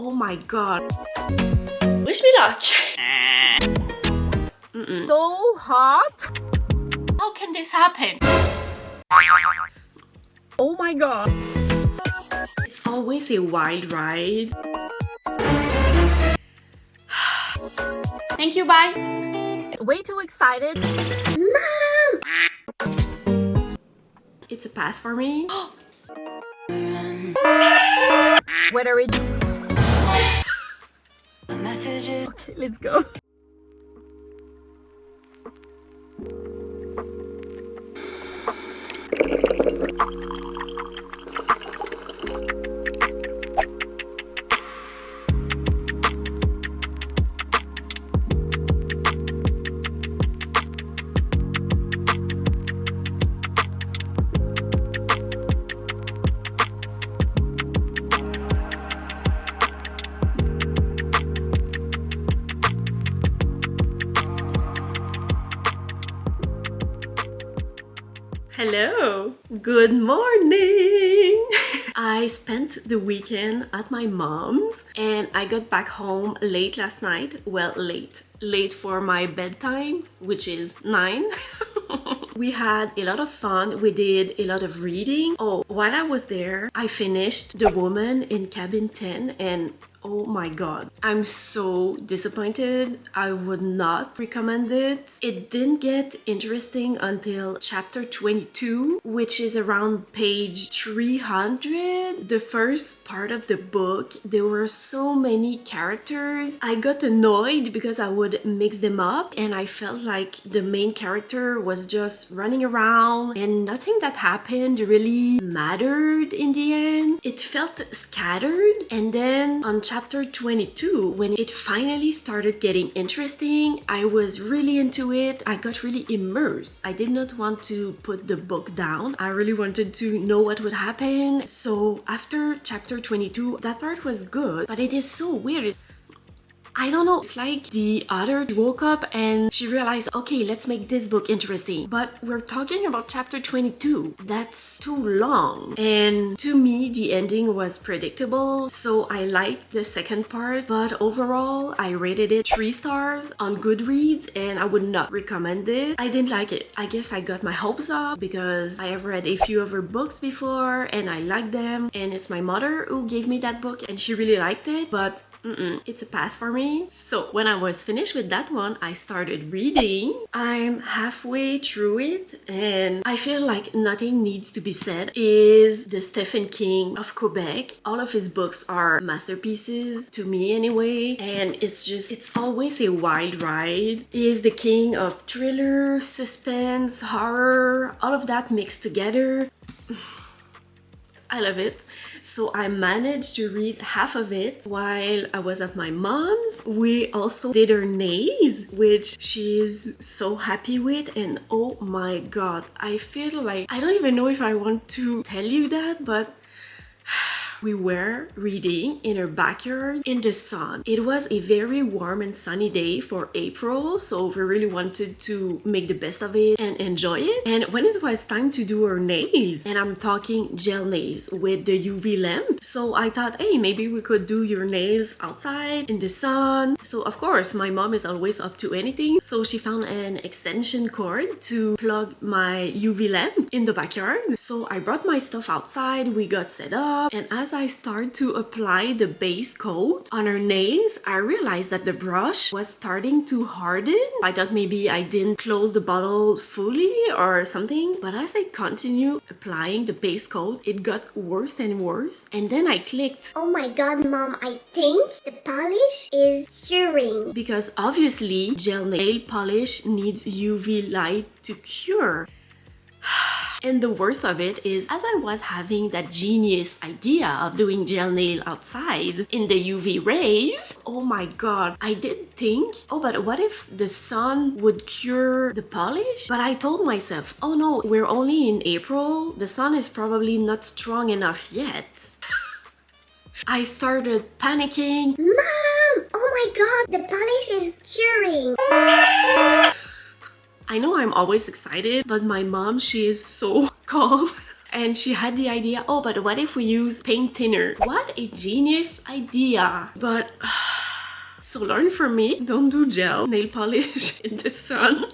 Oh my god. Wish me luck. So hot. How can this happen? Oh my god. It's always a wild ride. Thank you, bye. Way too excited. Mom! It's a pass for me. Whether it's... Okay, let's go. Hello, good morning. I spent the weekend at my mom's and I got back home late last night. Well, late for my bedtime, which is 9. We had a lot of fun. We did a lot of reading. Oh, while I was there, I finished The Woman in Cabin 10 and oh my god, I'm so disappointed. I would not recommend it. It didn't get interesting until chapter 22, which is around page 300. The first part of the book, there were so many characters. I got annoyed because I would mix them up and I felt like the main character was just running around and nothing that happened really mattered in the end. It felt scattered, and then on chapter 22, when it finally started getting interesting, I was really into it. I got really immersed. I did not want to put the book down. I really wanted to know what would happen. So after chapter 22, that part was good, but it is so weird. I don't know, it's like the author woke up and she realized, okay, let's make this book interesting. But we're talking about chapter 22. That's too long. And to me, the ending was predictable, so I liked the second part. But overall, I rated it 3 stars on Goodreads and I would not recommend it. I didn't like it. I guess I got my hopes up because I have read a few of her books before and I liked them. And it's my mother who gave me that book and she really liked it, but it's a pass for me. So when I was finished with that one, I started reading. I'm halfway through it and I feel like nothing needs to be said. Is the Stephen King of Quebec. All of his books are masterpieces to me anyway, and it's always a wild ride. He is the king of thriller, suspense, horror, all of that mixed together. I love it. So I managed to read half of it while I was at my mom's. We also did her nails, which she's so happy with, and oh my god, I feel like I don't even know if I want to tell you that, but we were reading in her backyard in the sun. It was a very warm and sunny day for April, so we really wanted to make the best of it and enjoy it. And when it was time to do her nails, and I'm talking gel nails with the UV lamp, so I thought, hey, maybe we could do your nails outside in the sun. So of course, my mom is always up to anything, so she found an extension cord to plug my UV lamp in the backyard. So I brought my stuff outside, we got set up, and as I started to apply the base coat on her nails, I realized that the brush was starting to harden. I thought maybe I didn't close the bottle fully or something, but as I continued applying the base coat, it got worse and worse, and then I clicked. Oh my god, Mom, I think the polish is curing. Because obviously gel nail polish needs UV light to cure. And the worst of it is, as I was having that genius idea of doing gel nail outside in the UV rays, oh my god, I did think, oh, but what if the sun would cure the polish? But I told myself, oh no, we're only in April, the sun is probably not strong enough yet. I started panicking. Mom! Oh my god, the polish is curing! I know I'm always excited, but my mom, she is so calm. And she had the idea, oh, but what if we use paint thinner? What a genius idea. But so learn from me, don't do gel nail polish in the sun.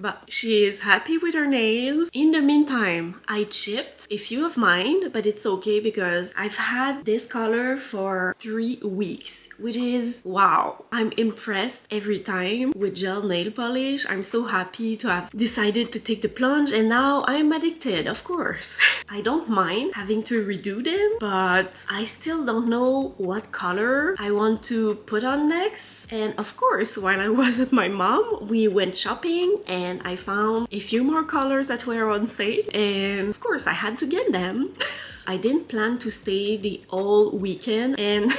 But she is happy with her nails. In the meantime, I chipped a few of mine, but it's okay because I've had this color for 3 weeks, which is wow. I'm impressed every time with gel nail polish. I'm so happy to have decided to take the plunge, and now I'm addicted, of course. I don't mind having to redo them, but I still don't know what color I want to put on next. And of course, while I was at my mom, we went shopping and I found a few more colors that were on sale, and of course I had to get them. I didn't plan to stay the whole weekend, and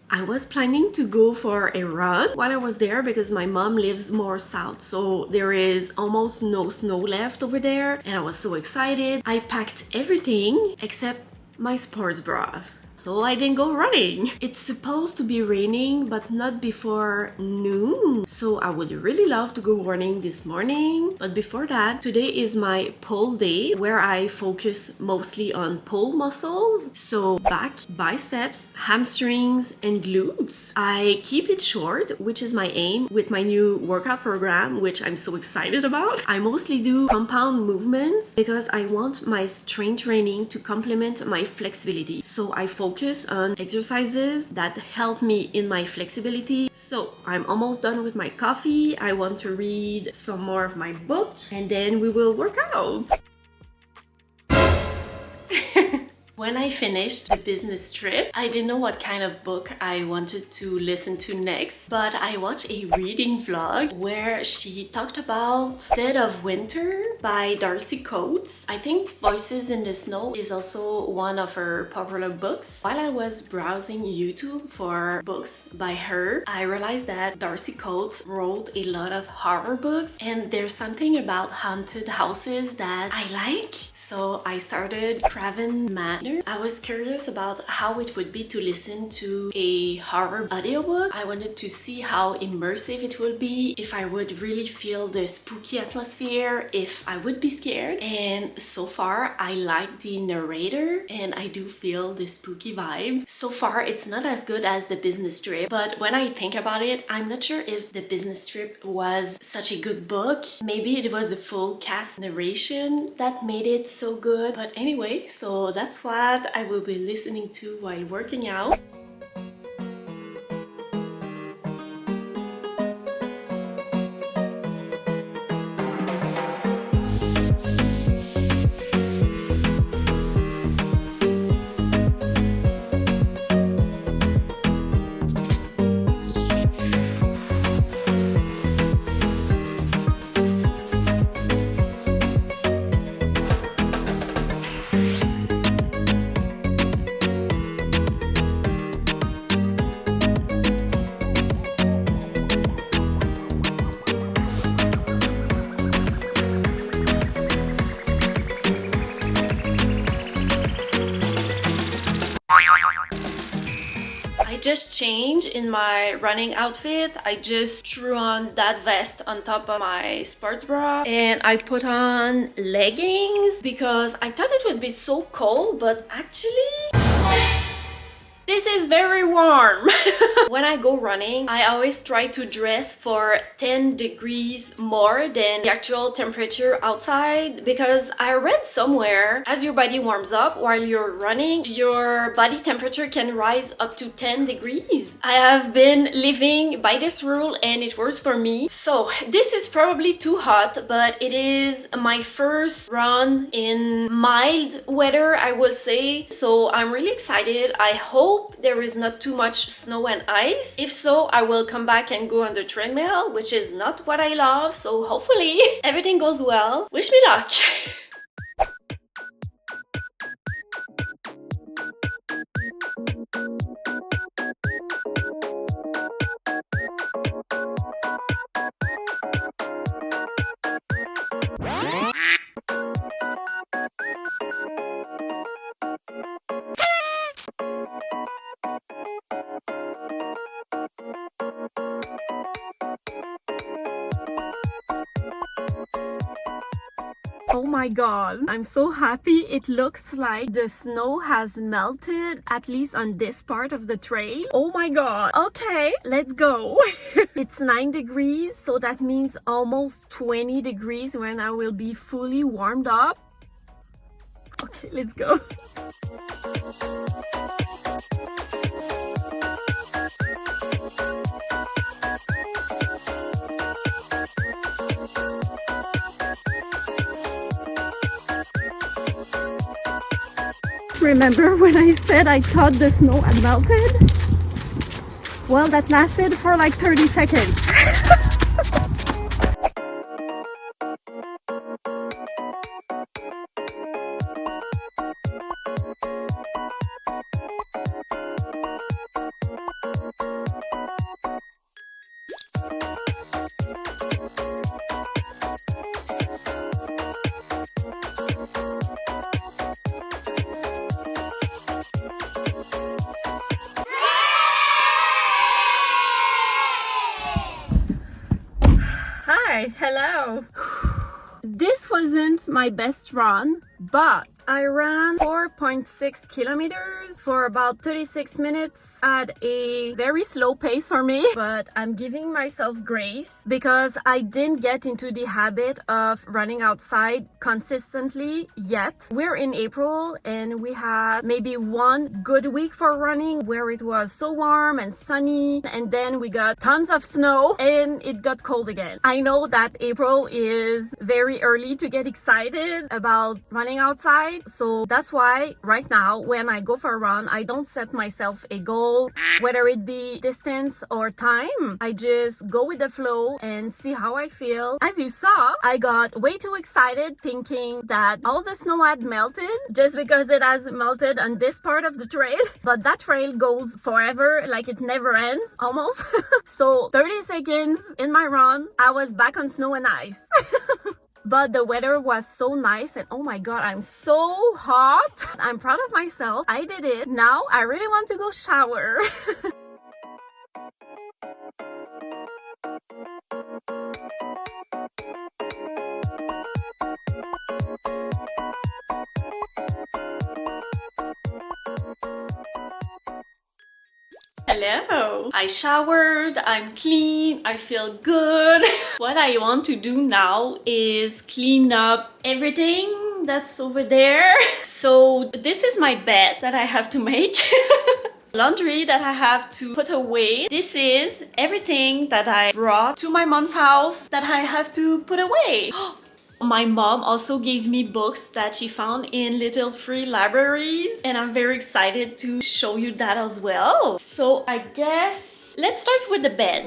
I was planning to go for a run while I was there because my mom lives more south, so there is almost no snow left over there, and I was so excited. I packed everything except my sports bras. So I didn't go running. It's supposed to be raining, but not before noon. So I would really love to go running this morning. But before that, today is my pull day where I focus mostly on pull muscles. So back, biceps, hamstrings, and glutes. I keep it short, which is my aim with my new workout program, which I'm so excited about. I mostly do compound movements because I want my strength training to complement my flexibility. So I focus on exercises that help me in my flexibility. So I'm almost done with my coffee. I want to read some more of my book and then we will work out. When I finished the business trip, I didn't know what kind of book I wanted to listen to next, but I watched a reading vlog where she talked about Dead of Winter by Darcy Coates. I think Voices in the Snow is also one of her popular books. While I was browsing YouTube for books by her, I realized that Darcy Coates wrote a lot of horror books, and there's something about haunted houses that I like. So I started Craven Manor. I was curious about how it would be to listen to a horror audiobook. I wanted to see how immersive it would be, if I would really feel the spooky atmosphere, if I would be scared. And so far, I like the narrator and I do feel the spooky vibe. So far, it's not as good as the business trip, but when I think about it, I'm not sure if the business trip was such a good book. Maybe it was the full cast narration that made it so good. But anyway, so that's what I will be listening to while working out. Just changed in my running outfit. I just threw on that vest on top of my sports bra and I put on leggings because I thought it would be so cold, but actually this is very warm. When I go running, I always try to dress for 10 degrees more than the actual temperature outside because I read somewhere as your body warms up while you're running, your body temperature can rise up to 10 degrees. I have been living by this rule and it works for me. So this is probably too hot, but it is my first run in mild weather, I will say. So I'm really excited. I hope there is not too much snow and ice. If so, I will come back and go on the treadmill, which is not what I love. So hopefully everything goes well. Wish me luck. Oh my god, I'm so happy. It looks like the snow has melted, at least on this part of the trail. Oh my god. Okay, let's go. It's 9 degrees, so that means almost 20 degrees when I will be fully warmed up. Okay, let's go. Remember when I said I thought the snow had melted? Well, that lasted for like 30 seconds. Hi, hello. This wasn't my best run, but I ran 4.6 kilometers for about 36 minutes at a very slow pace for me, but I'm giving myself grace because I didn't get into the habit of running outside consistently yet. We're in April and we had maybe one good week for running where it was so warm and sunny, and then we got tons of snow and it got cold again. I know that April is very early to get excited about running outside. So that's why right now when I go for a run, I don't set myself a goal, whether it be distance or time. I just go with the flow and see how I feel. As you saw, I got way too excited thinking that all the snow had melted just because it has melted on this part of the trail. But that trail goes forever, like it never ends almost. So 30 seconds in my run, I was back on snow and ice. But the weather was so nice and oh my god, I'm so hot. I'm proud of myself. I did it. Now I really want to go shower. Hello! I showered, I'm clean, I feel good. What I want to do now is clean up everything that's over there. So this is my bed that I have to make. Laundry that I have to put away. This is everything that I brought to my mom's house that I have to put away. My mom also gave me books that she found in little free libraries, and I'm very excited to show you that as well. So I guess let's start with the bed.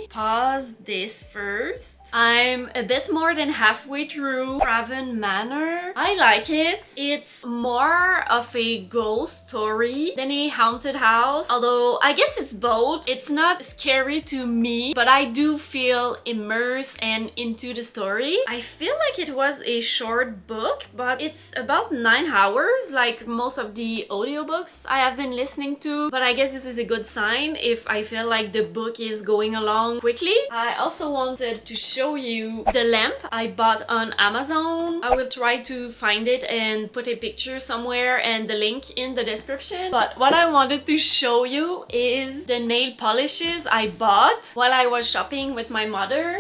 Pause this first. I'm a bit more than halfway through Craven Manor. I like it. It's more of a ghost story than a haunted house, although I guess it's both. It's not scary to me, but I do feel immersed and into the story. I feel like it was a short book, but it's about 9 hours, like most of the audiobooks I have been listening to, but I guess this is a good sign if I feel like the book is going along quickly. I also wanted to show you the lamp I bought on Amazon. I will try to find it and put a picture somewhere and the link in the description. But what I wanted to show you is the nail polishes I bought while I was shopping with my mother.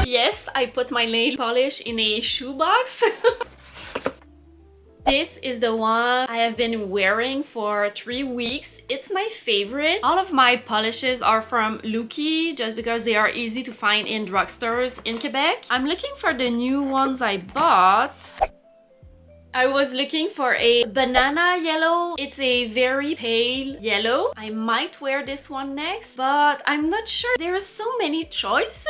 Yes, I put my nail polish in a shoebox. This is the one I have been wearing for 3 weeks. It's my favorite. All of my polishes are from Lucky just because they are easy to find in drugstores in Quebec. I'm looking for the new ones I bought. I was looking for a banana yellow. It's a very pale yellow. I might wear this one next, but I'm not sure. There are so many choices.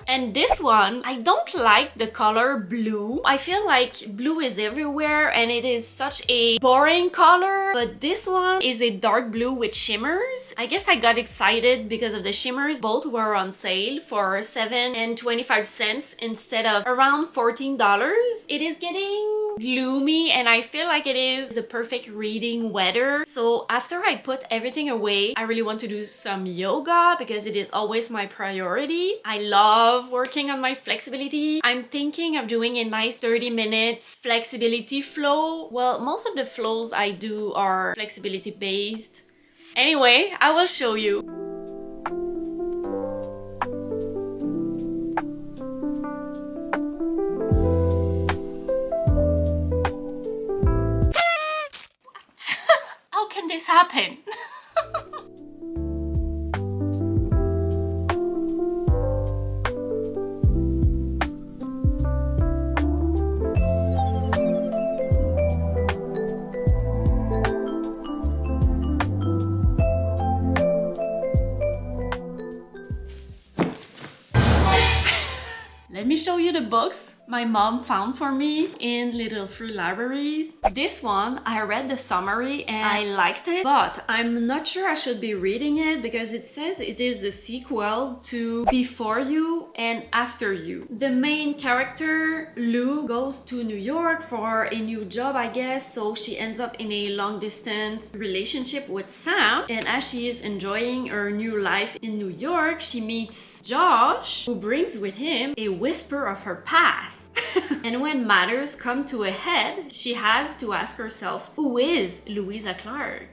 And this one, I don't like the color blue. I feel like blue is everywhere and it is such a boring color. But this one is a dark blue with shimmers. I guess I got excited because of the shimmers. Both were on sale for $7.25 instead of around $14. It is getting gloomy and I feel like it is the perfect reading weather. So after I put everything away, I really want to do some yoga because it is always my priority. I love working on my flexibility. I'm thinking of doing a nice 30 minutes flexibility flow. Well, most of the flows I do are flexibility based. Anyway, I will show you. How can this happen? Let me show you the books my mom found for me in Little Free Libraries. This one, I read the summary and I liked it, but I'm not sure I should be reading it because it says it is a sequel to Before You and After You. The main character, Lou, goes to New York for a new job, I guess, so she ends up in a long-distance relationship with Sam, and as she is enjoying her new life in New York, she meets Josh, who brings with him a whisper of her past. And when matters come to a head, she has to ask herself, who is Louisa Clark?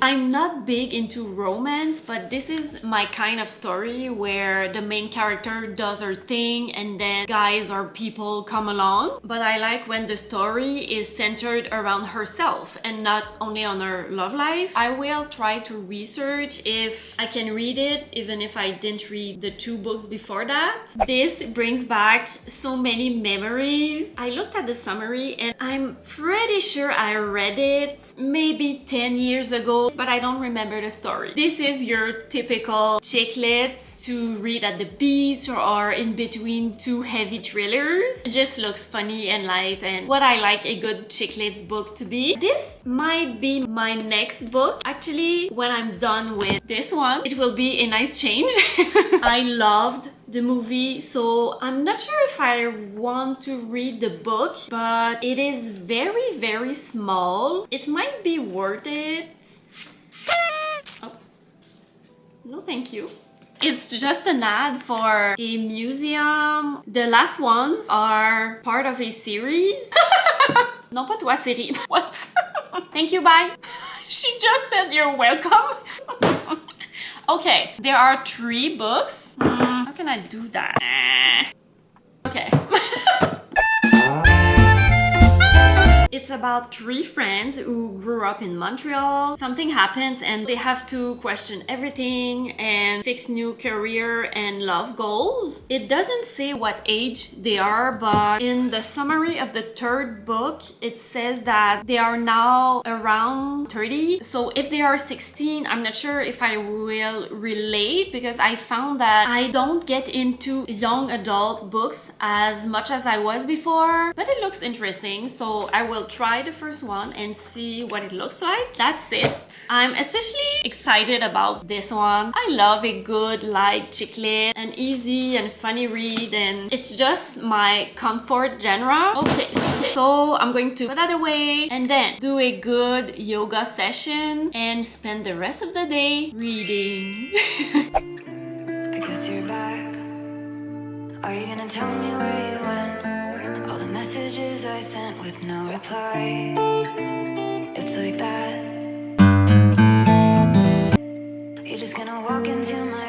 I'm not big into romance, but this is my kind of story where the main character does her thing and then guys or people come along. But I like when the story is centered around herself and not only on her love life. I will try to research if I can read it, even if I didn't read the 2 books before that. This brings back so many memories. I looked at the summary and I'm pretty sure I read it maybe 10 years ago, but I don't remember the story. This is your typical chick lit to read at the beach or in between 2 heavy thrillers. It just looks funny and light and what I like a good chick lit book to be. This might be my next book. Actually, when I'm done with this one, it will be a nice change. I loved the movie, so I'm not sure if I want to read the book, but it is very, very small. It might be worth it. Oh. No, thank you. It's just an ad for a museum. The last ones are part of a series. Non, pas toi, série. What? Thank you, bye. She just said you're welcome. Okay, there are 3 books. How can I do that? Okay. It's about 3 friends who grew up in Montreal. Something happens and they have to question everything and fix new career and love goals. It doesn't say what age they are, but in the summary of the 3rd book, it says that they are now around 30. So if they are 16, I'm not sure if I will relate because I found that I don't get into young adult books as much as I was before, but it looks interesting, so I will try the first one and see what it looks like. That's it. I'm especially excited about this one. I love a good light chick lit, an easy and funny read, and it's just my comfort genre. Okay, so I'm going to put that away and then do a good yoga session and spend the rest of the day reading. I guess you're back. Are you gonna tell me where you went? All the messages I sent with no reply. It's like that. You're just gonna walk into my